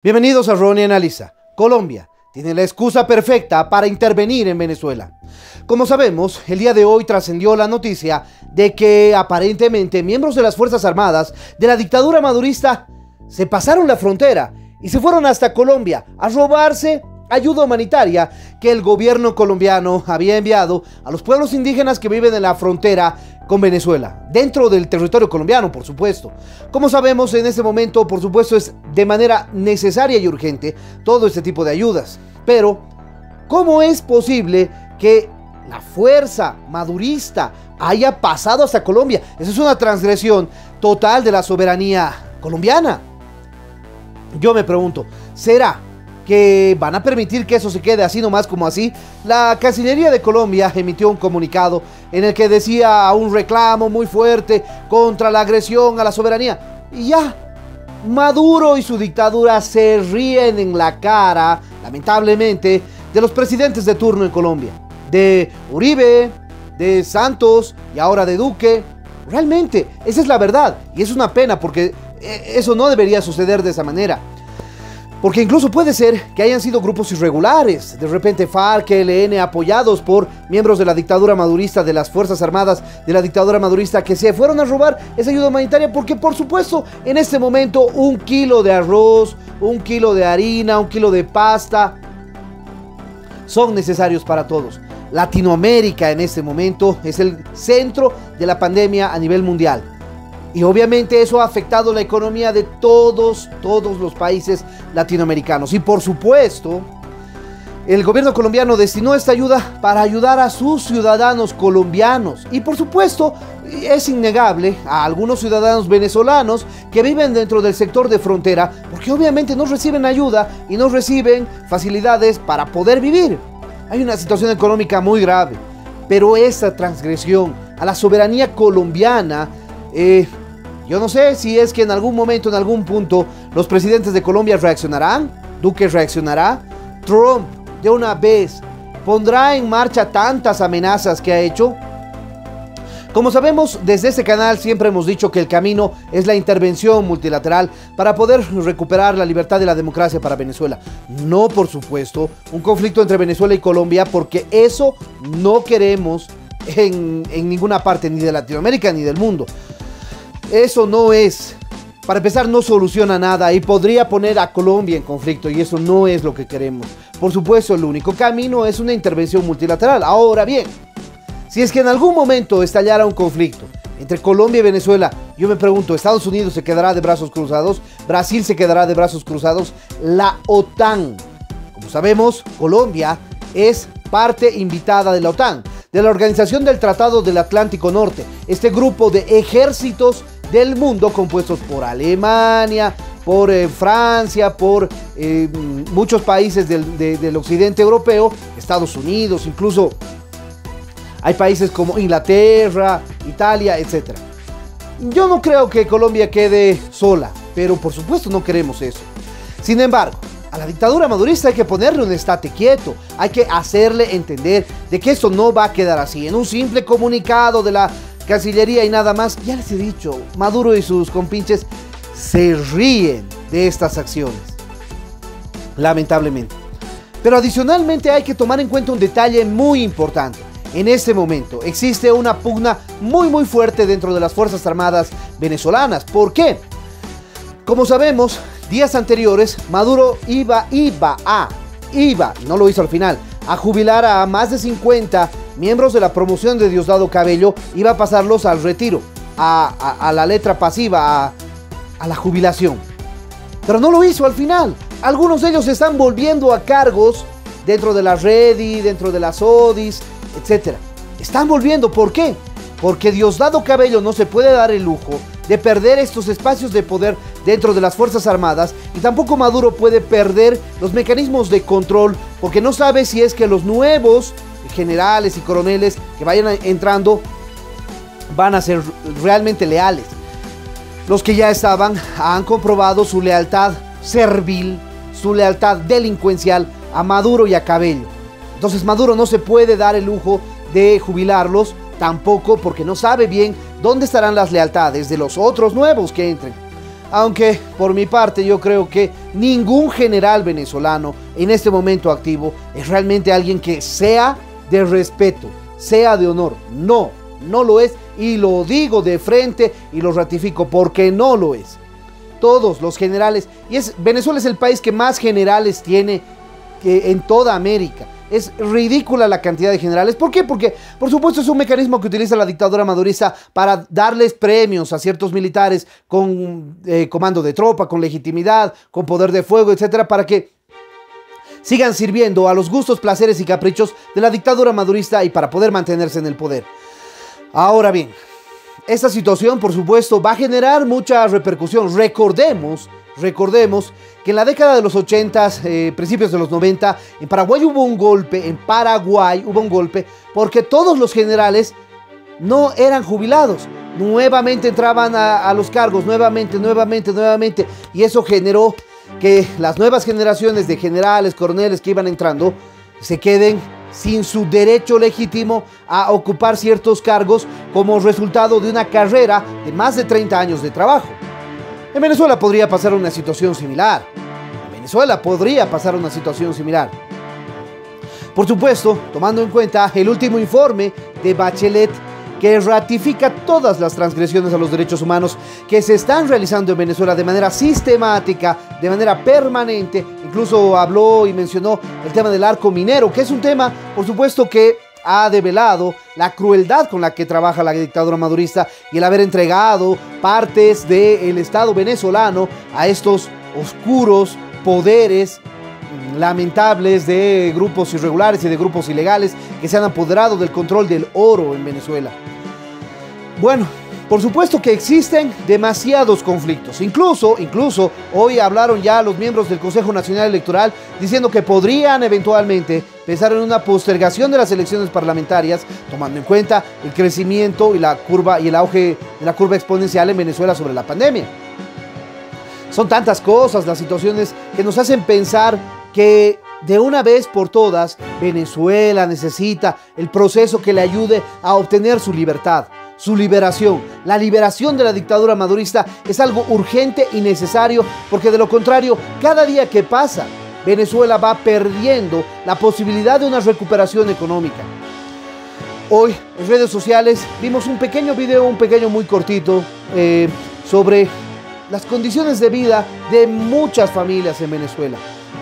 Bienvenidos a Ronnie Analiza. Colombia tiene la excusa perfecta para intervenir en Venezuela. Como sabemos, el día de hoy trascendió la noticia de que aparentemente miembros de las Fuerzas Armadas de la dictadura madurista se pasaron la frontera y se fueron hasta Colombia a robarse ayuda humanitaria que el gobierno colombiano había enviado a los pueblos indígenas que viven en la frontera con Venezuela, dentro del territorio colombiano, por supuesto. Como sabemos, en este momento, por supuesto, es de manera necesaria y urgente todo este tipo de ayudas. Pero, ¿cómo es posible que la fuerza madurista haya pasado hasta Colombia? Eso es una transgresión total de la soberanía colombiana. Yo me pregunto, ¿será que van a permitir que eso se quede así nomás como así? La Cancillería de Colombia emitió un comunicado en el que decía un reclamo muy fuerte contra la agresión a la soberanía. Y ya, Maduro y su dictadura se ríen en la cara, lamentablemente, de los presidentes de turno en Colombia. De Uribe, de Santos y ahora de Duque. Realmente, esa es la verdad. Y es una pena porque eso no debería suceder de esa manera. Porque incluso puede ser que hayan sido grupos irregulares, de repente FARC, ELN, apoyados por miembros de la dictadura madurista, de las Fuerzas Armadas de la dictadura madurista, que se fueron a robar esa ayuda humanitaria, porque por supuesto en este momento 1 kilo de arroz, 1 kilo de harina, 1 kilo de pasta son necesarios para todos. Latinoamérica en este momento es el centro de la pandemia a nivel mundial. Y obviamente eso ha afectado la economía de todos los países latinoamericanos. Y por supuesto, el gobierno colombiano destinó esta ayuda para ayudar a sus ciudadanos colombianos. Y por supuesto, es innegable a algunos ciudadanos venezolanos que viven dentro del sector de frontera, porque obviamente no reciben ayuda y no reciben facilidades para poder vivir. Hay una situación económica muy grave, pero esta transgresión a la soberanía colombiana, yo no sé si es que en algún momento, en algún punto, los presidentes de Colombia reaccionarán. Duque reaccionará. Trump, de una vez, pondrá en marcha tantas amenazas que ha hecho. Como sabemos, desde este canal siempre hemos dicho que el camino es la intervención multilateral para poder recuperar la libertad y la democracia para Venezuela. No, por supuesto, un conflicto entre Venezuela y Colombia, porque eso no queremos en ninguna parte, ni de Latinoamérica ni del mundo. Eso no es, para empezar, no soluciona nada y podría poner a Colombia en conflicto, y eso no es lo que queremos. Por supuesto, el único camino es una intervención multilateral. Ahora bien, si es que en algún momento estallara un conflicto entre Colombia y Venezuela, yo me pregunto, ¿Estados Unidos se quedará de brazos cruzados? ¿Brasil se quedará de brazos cruzados? La OTAN, como sabemos, Colombia es parte invitada de la OTAN, de la Organización del Tratado del Atlántico Norte, este grupo de ejércitos del mundo compuestos por Alemania, por Francia, por muchos países del occidente europeo, Estados Unidos, incluso hay países como Inglaterra, Italia, etc. Yo no creo que Colombia quede sola, pero por supuesto no queremos eso. Sin embargo, a la dictadura madurista hay que ponerle un estate quieto, hay que hacerle entender de que esto no va a quedar así, en un simple comunicado de la Cancillería y nada más. Ya les he dicho, Maduro y sus compinches se ríen de estas acciones, lamentablemente. Pero adicionalmente hay que tomar en cuenta un detalle muy importante. En este momento existe una pugna muy fuerte dentro de las Fuerzas Armadas venezolanas. ¿Por qué? Como sabemos, días anteriores, Maduro iba, no lo hizo al final, a jubilar a más de 50 miembros de la promoción de Diosdado Cabello, iba a pasarlos al retiro, a la letra pasiva, a la jubilación. Pero no lo hizo al final. Algunos de ellos se están volviendo a cargos dentro de la REDI, dentro de las ODIs, etc. Están volviendo, ¿por qué? Porque Diosdado Cabello no se puede dar el lujo de perder estos espacios de poder dentro de las Fuerzas Armadas, y tampoco Maduro puede perder los mecanismos de control, porque no sabe si es que los nuevos generales y coroneles que vayan entrando van a ser realmente leales. Los que ya estaban han comprobado su lealtad servil, su lealtad delincuencial a Maduro y a Cabello. Entonces Maduro no se puede dar el lujo de jubilarlos, tampoco porque no sabe bien dónde estarán las lealtades de los otros nuevos que entren. Aunque por mi parte yo creo que ningún general venezolano en este momento activo es realmente alguien que sea de respeto, sea de honor. No, no lo es, y lo digo de frente y lo ratifico porque no lo es. Todos los generales, Venezuela es el país que más generales tiene en toda América. Es ridícula la cantidad de generales. ¿Por qué? Porque, por supuesto, es un mecanismo que utiliza la dictadura madurista para darles premios a ciertos militares con comando de tropa, con legitimidad, con poder de fuego, etcétera, para que sigan sirviendo a los gustos, placeres y caprichos de la dictadura madurista y para poder mantenerse en el poder. Ahora bien, esta situación, por supuesto, va a generar mucha repercusión. Recordemos que en la década de los 80, principios de los 90, en Paraguay hubo un golpe, porque todos los generales no eran jubilados. Nuevamente entraban a los cargos, nuevamente, y eso generó que las nuevas generaciones de generales, coroneles que iban entrando, se queden sin su derecho legítimo a ocupar ciertos cargos como resultado de una carrera de más de 30 años de trabajo. En Venezuela podría pasar una situación similar. Por supuesto, tomando en cuenta el último informe de Bachelet, que ratifica todas las transgresiones a los derechos humanos que se están realizando en Venezuela de manera sistemática, de manera permanente. Incluso habló y mencionó el tema del arco minero, que es un tema, por supuesto, que ha develado la crueldad con la que trabaja la dictadura madurista y el haber entregado partes del Estado venezolano a estos oscuros poderes lamentables de grupos irregulares y de grupos ilegales que se han apoderado del control del oro en Venezuela. Bueno, por supuesto que existen demasiados conflictos. Incluso hoy hablaron ya los miembros del Consejo Nacional Electoral diciendo que podrían eventualmente pensar en una postergación de las elecciones parlamentarias, tomando en cuenta el crecimiento y la curva y el auge de la curva exponencial en Venezuela sobre la pandemia. Son tantas cosas, las situaciones que nos hacen pensar que de una vez por todas Venezuela necesita el proceso que le ayude a obtener su libertad, su liberación. La liberación de la dictadura madurista es algo urgente y necesario, porque de lo contrario, cada día que pasa, Venezuela va perdiendo la posibilidad de una recuperación económica. Hoy en redes sociales vimos un pequeño video, muy cortito, sobre las condiciones de vida de muchas familias en Venezuela.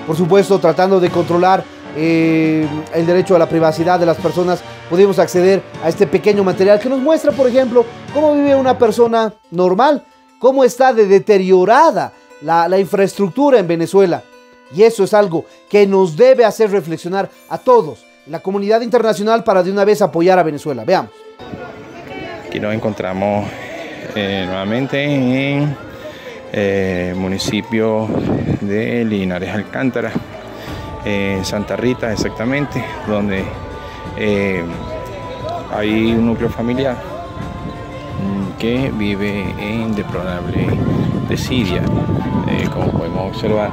Por supuesto, tratando de controlar el derecho a la privacidad de las personas, pudimos acceder a este pequeño material que nos muestra, por ejemplo, cómo vive una persona normal, cómo está de deteriorada la infraestructura en Venezuela. Y eso es algo que nos debe hacer reflexionar a todos, la comunidad internacional, para de una vez apoyar a Venezuela. Veamos. Aquí nos encontramos nuevamente en municipio de Linares Alcántara, Santa Rita exactamente, donde hay un núcleo familiar que vive en deplorable desidia. Como podemos observar,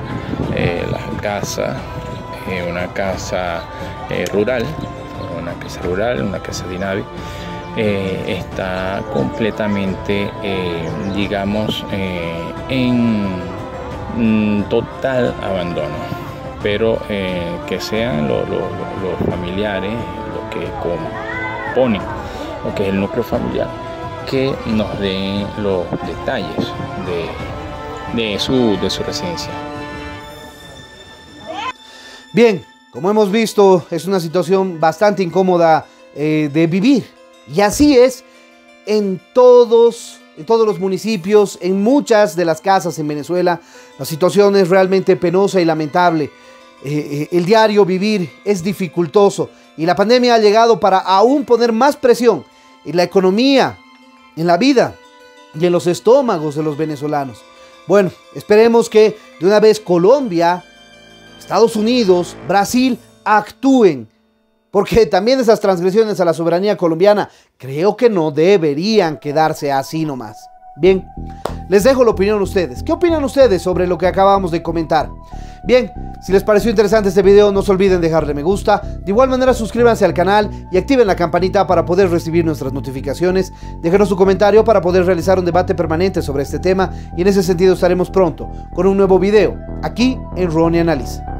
la casa, una casa rural, una casa de nave, está completamente, digamos, en total abandono, pero que sean los familiares los que componen lo que es el núcleo familiar, que nos den los detalles de su residencia. Bien, como hemos visto, es una situación bastante incómoda de vivir. Y así es en todos los municipios, en muchas de las casas en Venezuela. La situación es realmente penosa y lamentable. El diario vivir es dificultoso y la pandemia ha llegado para aún poner más presión en la economía, en la vida y en los estómagos de los venezolanos. Bueno, esperemos que de una vez Colombia, Estados Unidos, Brasil actúen, porque también esas transgresiones a la soberanía colombiana creo que no deberían quedarse así nomás. Bien, Les dejo la opinión a ustedes. ¿Qué opinan ustedes sobre lo que acabamos de comentar? Bien, si les pareció interesante este video, no se olviden dejarle me gusta. De igual manera, suscríbanse al canal y activen la campanita para poder recibir nuestras notificaciones. Déjenos su comentario para poder realizar un debate permanente sobre este tema, y en ese sentido estaremos pronto con un nuevo video aquí en Ronnie Analiza.